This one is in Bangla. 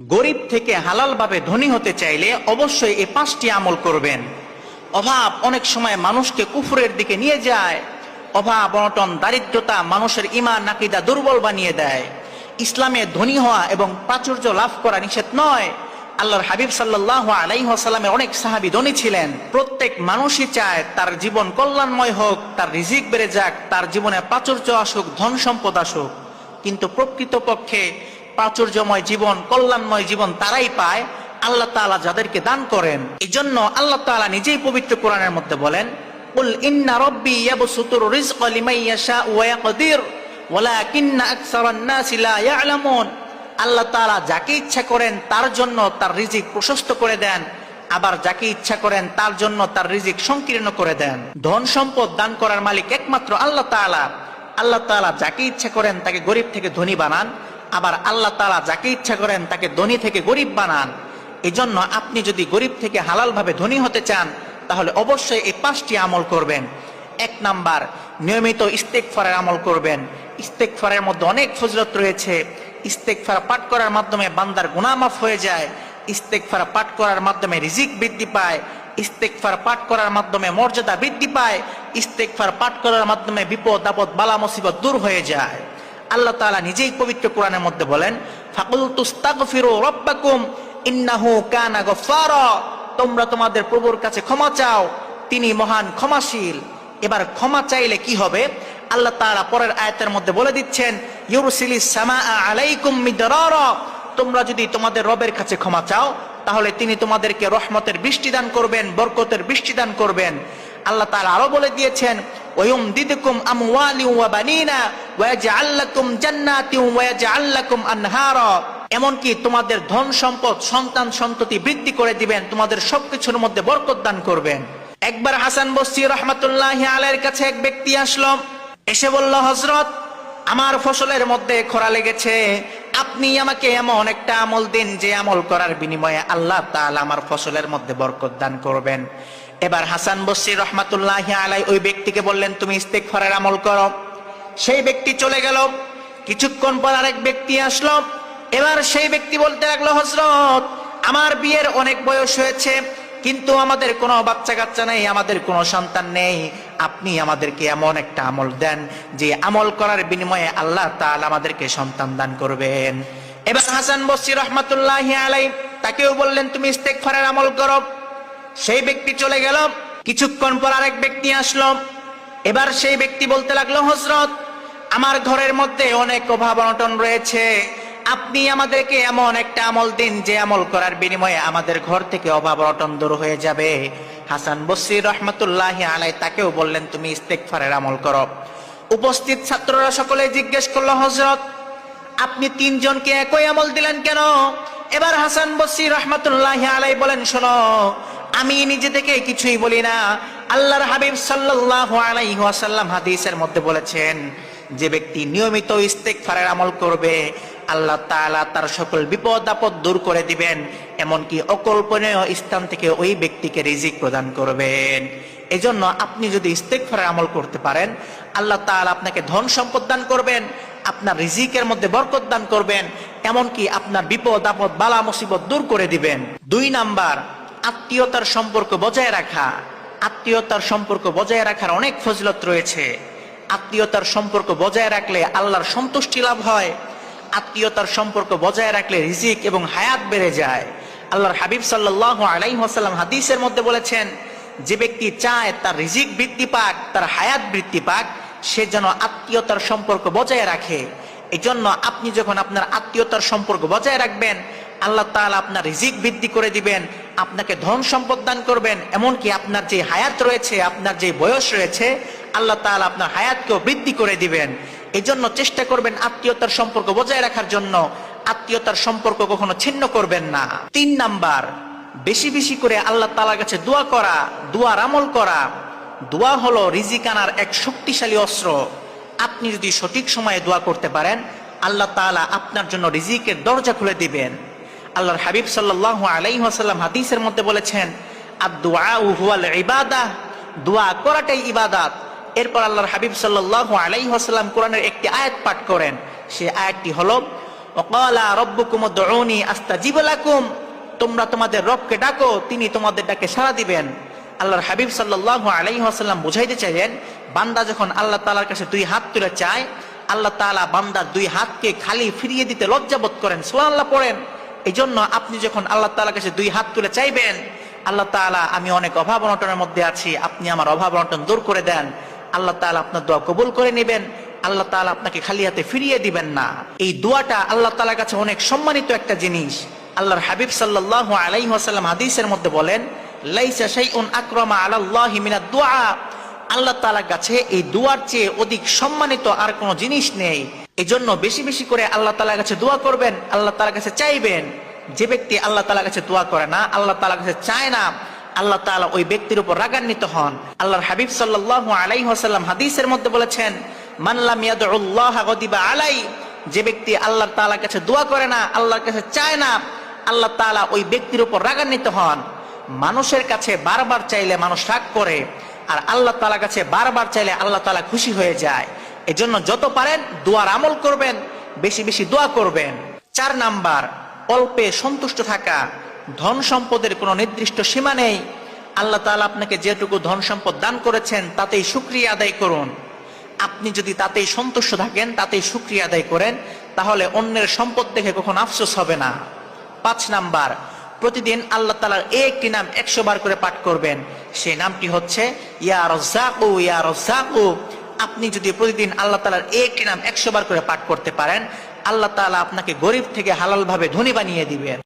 গরিব থেকে হালাল ভাবে ধনী হতে চাইলে অবশ্যই এই 5টি আমল করবেন। অভাব অনেক সময় মানুষকে কুফরের দিকে নিয়ে যায়। অভাব অনটন দারিদ্রতা মানুষের ঈমান আকীদা দুর্বল বানিয়ে দেয়। ইসলামে ধনী হওয়া এবং প্রাচুর্য লাভ করা নিষেধ নয়। আল্লাহর হাবিব সাল্লাল্লাহু আলাইহি ওয়াসাল্লামের অনেক সাহাবী ধনী ছিলেন। প্রত্যেক মানুষই চায় তার জীবন কল্যাণময় হোক, তার রিজিক বেড়ে যাক, তার জীবনে প্রাচুর্য আসুক, ধন সম্পদ আসুক। কিন্তু প্রকৃতপক্ষে প্রাচুর্যময় জীবন, কল্যাণময় জীবন তারাই পায় আল্লাহ তাআলা যাদেরকে দান করেন। এই জন্য আল্লাহ তাআলা নিজেই পবিত্র কোরআনের মধ্যে বলেন, কুল ইন্না রাব্বী ইয়াবসুতুর রিজকা লিমান ইয়াশাউ ওয়া ইয়াকদির ওয়ালাকিন্না আকসারান নাসি লা ইয়ালামুন। আল্লাহ তাআলা যাকে ইচ্ছা করেন তার জন্য তার রিজিক প্রশস্ত করে দেন, আবার যাকে ইচ্ছা করেন তার জন্য তার রিজিক সংকীর্ণ করে দেন। ধন সম্পদ দান করার মালিক একমাত্র আল্লাহ তাআলা। আল্লাহ তাআলা যাকে ইচ্ছা করেন তাকে গরিব থেকে ধনী বানান, আবার আল্লাহ তাআলা যাকে ইচ্ছা করেন তাকে ধনী থেকে গরিব বানান। এই জন্য আপনি যদি গরিব থেকে হালাল ভাবে ধনী হতে চান তাহলে অবশ্যই এই 5টি আমল করবেন। 1 নাম্বার, নিয়মিত ইস্তেগফারের আমল করবেন। ইস্তেগফারের মধ্যে অনেক ফজিলত রয়েছে। ইস্তেগফার পাঠ করার মাধ্যমে বান্দার গুনাহ মাফ হয়ে যায়। ইস্তেগফার পাঠ করার মাধ্যমে রিজিক বৃদ্ধি পায়। ইস্তেগফার পাঠ করার মাধ্যমে মর্যাদা বৃদ্ধি পায়। ইস্তেগফার পাঠ করার মাধ্যমে বিপদ আপদ বালা মুসিবত দূর হয়ে যায়। আল্লাহ তাআলা নিজেই পবিত্র কোরআনের মধ্যে বলেন, ফাকুলতুস্তাগফিরু রাব্বাকুম ইন্নাহু কানা গফফারা। তোমরা তোমাদের প্রভুর কাছে ক্ষমা চাও, তিনি মহান ক্ষমাশীল। এবার ক্ষমা চাইলে কি হবে? আল্লাহ তাআলা পরের আয়াতের মধ্যে বলে দিচ্ছেন, ইউরসিলিস সামাআ আলাইকুম মিদরারা। তোমরা যদি তোমাদের রবের কাছে ক্ষমা চাও তাহলে তিনি তোমাদেরকে রহমতের বৃষ্টি দান করবেন, বরকতের বৃষ্টি দান করবেন। আল্লাহ তাআলা আরো বলে দিয়েছেন, ওয়ায়ুমদিদকুম আমওয়ালি ওয়া বানিনা ওয়া ইয়াজআল লাকুম জান্নাতি ওয়া ইয়াজআল লাকুম আনহারা। এমনকি তোমাদের ধন সম্পদ, সন্তান সন্ততি বৃদ্ধি করে দিবেন, তোমাদের সবকিছুর মধ্যে বরকত দান করবেন। একবার হাসান বসরি রাহমাতুল্লাহি আলাইহির কাছে এক ব্যক্তি আসলো, এসে বলল, হযরত, আমার ফসলের মধ্যে খরা লেগেছে, আপনি আমাকে এমন একটা আমল দিন যে আমল করার বিনিময়ে আল্লাহ তাআলা আমার ফসলের মধ্যে বরকত দান করবেন। এবার হাসান বসরি রাহমাতুল্লাহি আলাইহি ওই ব্যক্তিকে বললেন, তুমি ইস্তেগফারের আমল করো। সেই ব্যক্তি চলে গেল। কিছুক্ষণ পর আরেক ব্যক্তি আসলো। এবার সেই ব্যক্তি বলতে লাগলো, হযরত, আমার বিয়ের অনেক বয়স হয়েছে কিন্তু আমাদের কোনো বাচ্চা কাচ্চা নেই, আমাদের কোনো সন্তান নেই। আপনি আমাদেরকে এমন একটা আমল দেন যে আমল করার বিনিময়ে আল্লাহ তাআলা আমাদেরকে সন্তান দান করবেন। এবার হাসান বসরি রাহমাতুল্লাহি আলাইহি তাকেও বললেন, তুমি ইস্তেগফারের আমল করো। সেই ব্যক্তি চলে গেল। কিছুক্ষণ পর আরেক ব্যক্তি আসলো। এবার সেই ব্যক্তি বলতে লাগলো, হযরত, আমার ঘরের মধ্যে অনেক অভাব অনটন রয়েছে, আপনি আমাদেরকে এমন একটা আমল দিন যে আমল করার বিনিময়ে আমাদের ঘর থেকে অভাব অনটন দূর হয়ে যাবে। হাসান বসরি রাহমাতুল্লাহি আলাইহি তাকেও বললেন, তুমি ইস্তেগফারের আমল করো। উপস্থিত ছাত্ররা সকলে জিজ্ঞেস করলো, হযরত, আপনি 3 জনকে একই আমল দিলেন কেন? এবার হাসান বসরি রাহমাতুল্লাহি আলাইহি বলেন, শোনো, আমি নিজে থেকে কিছুই বলি না। আল্লাহর হাবিব সাল্লাল্লাহু আলাইহি ওয়াসাল্লাম হাদিসের মধ্যে বলেছেন, যে ব্যক্তি নিয়মিত ইস্তেগফারের আমল করবে আল্লাহ তাআলা তার সকল বিপদ আপদ দূর করে দিবেন, এমনকি অকল্পনীয় স্থান থেকে ওই ব্যক্তিকে রিজিক প্রদান করবেন। এজন্য আপনি যদি ইস্তেগফারের আমল করতে পারেন আল্লাহ তাআলা আপনাকে ধন সম্পদ দান করবেন, আপনার রিজিকের মধ্যে বরকত দান করবেন, এমনকি আপনার বিপদ আপদ বালা মুসিবত দূর করে দিবেন। 2 নাম্বার, আত্মীয়তার সম্পর্ক বজায় রাখা। আত্মীয়তার সম্পর্ক বজায় রাখার অনেক ফজিলত রয়েছে। আত্মীয়তার সম্পর্ক বজায় রাখলে আল্লাহর সন্তুষ্টি লাভ হয়। আত্মীয়তার সম্পর্ক বজায় রাখলে রিজিক এবং হায়াত বেড়ে যায়। আল্লাহর হাবিব সাল্লাল্লাহু আলাইহি ওয়াসাল্লাম হাদিসের মধ্যে বলেছেন, যে ব্যক্তি চায় তার রিজিক বৃদ্ধি পাক, তার হায়াত বৃদ্ধি পাক, সে যেন আত্মীয়তার সম্পর্ক বজায় রাখে। এই জন্য আপনি যখন আপনার আত্মীয়তার সম্পর্ক বজায় রাখবেন আল্লাহ তাআলা আপনার রিজিক বৃদ্ধি করে দিবেন, আপনাকে ধন সম্পদ দান করবেন, এমনকি আপনার যে হায়াত রয়েছে, আপনার যে বয়স রয়েছে, আল্লাহ তাআলা আপনার হায়াতকেও বৃদ্ধি করে দিবেন। এই জন্য চেষ্টা করবেন আত্মীয়তার সম্পর্ক বজায় রাখার জন্য। আত্মীয়তার সম্পর্ক কখনো ছিন্ন করবেন না। 3 নাম্বার, বেশি বেশি করে আল্লাহ তাআলার কাছে দোয়া করা, দোয়ার আমল করা। দোয়া হলো রিজিক আনার এক শক্তিশালী অস্ত্র। আপনি যদি সঠিক সময়ে দোয়া করতে পারেন আল্লাহ তাআলা আপনার জন্য রিজিকের দরজা খুলে দিবেন। আল্লাহর হাবিব সাল্লাল্লাহু আলাইহি ওয়াসাল্লাম হাদিসের মধ্যে বলেছেন, আদ-দুআউ হুয়াল ইবাদাহ। দোয়া করাটাই ইবাদত। এরপর আল্লাহর হাবিব সাল্লাল্লাহু আলাইহি ওয়াসাল্লাম কোরআনের একটি আয়াত পাঠ করেন। সেই আয়াতটি হলো, ওয়াকালা রাব্বুকুম উদউনি আস্তাজিব লাকুম, তোমরা তোমাদের রবকে ডাকো, তিনি তোমাদের ডাকে সাড়া দিবেন। আল্লাহর হাবিব সাল্লাল্লাহু আলাইহি ওয়াসাল্লাম বুঝাইতে চাইলেন, বান্দা যখন আল্লাহ তাআলার কাছে দুই হাত তুলে চায়, আল্লাহ তাআলা বান্দার দুই হাতকে খালি ফিরিয়ে দিতে লজ্জাবোধ করেন। সুবহানাল্লাহ পড়েন। এই জন্য আপনি যখন আল্লাহ তাআলার কাছে দুই হাত তুলে চাইবেন, আল্লাহ তাআলা আমি অনেক অভাব অনটনের মধ্যে আছি, আপনি আমার অভাব অনটন দূর করে দেন, আল্লাহ তাআলা আপনার দোয়া কবুল করে নেবেন, আল্লাহ তাআলা আপনাকে খালি হাতে ফিরিয়ে দিবেন না। এই দোয়াটা আল্লাহ তাআলার কাছে অনেক সম্মানিত একটা জিনিস। আল্লাহর হাবিব সাল্লাল্লাহু আলাইহি ওয়াসাল্লাম হাদিসের মধ্যে বলেন, লাইসা শাইউন আকরামা আলাল্লাহি মিনাদ দুআ, আল্লাহ তাআলার কাছে এই দুয়ার চেয়ে অধিক সম্মানিত আর কোনো জিনিস নেই। এজন্য বেশি বেশি করে আল্লাহ তাআলার কাছে দোয়া করবেন, আল্লাহ তাআলার কাছে চাইবেন। যে ব্যক্তি আল্লাহ তাআলার কাছে দোয়া করে না, আল্লাহ তাআলার কাছে চায় না, আল্লাহ তাআলা ওই ব্যক্তির উপর রাগান্বিত হন। আল্লাহর হাবিব সাল্লাল্লাহু আলাইহি ওয়াসাল্লাম হাদিসের মধ্যে বলেছেন, মান লাম ইয়াদউল্লাহ গাদিবা আলাই, যে ব্যক্তি আল্লাহ তাআলার কাছে দোয়া করে না, আল্লাহর কাছে চায় না, আল্লাহ তাআলা ওই ব্যক্তির উপর রাগান্বিত হন। মানুষের কাছে বারবার চাইলে মানুষ রাগ করে, আর আল্লাহ তাআলার কাছে বারবার চাইলে আল্লাহ তাআলা খুশি হয়ে যায়। এজন্য যত পারেন দোয়ার আমল করবেন, বেশি বেশি দোয়া করবেন। 4 নাম্বার, অল্পে সন্তুষ্ট থাকা। ধন সম্পদের কোনো নির্দিষ্ট সীমা নেই। আল্লাহ তাআলা আপনাকে যেটুকু ধন সম্পদ দান করেছেন তাতেই শুকরিয়া আদায় করুন। আপনি যদি তাতেই সন্তুষ্ট থাকেন, তাতেই শুকরিয়া আদায় করেন, তাহলে অন্যের সম্পদ দেখে কখনো আফসোস হবে না। 5 নাম্বার, প্রতিদিন আল্লাহ তাআলার একটি নাম 100 বার করে পাঠ করবেন। সেই নামটি হচ্ছে ইয়া রাজ্জাকু ইয়া রাজ্জাকু। আপনি যদি প্রতিদিন আল্লাহ তাআলার একটি নাম 100 বার করে পাঠ করতে পারেন, আল্লাহ তাআলা আপনাকে গরিব থেকে হালাল ভাবে ধনী বানিয়ে দিবেন।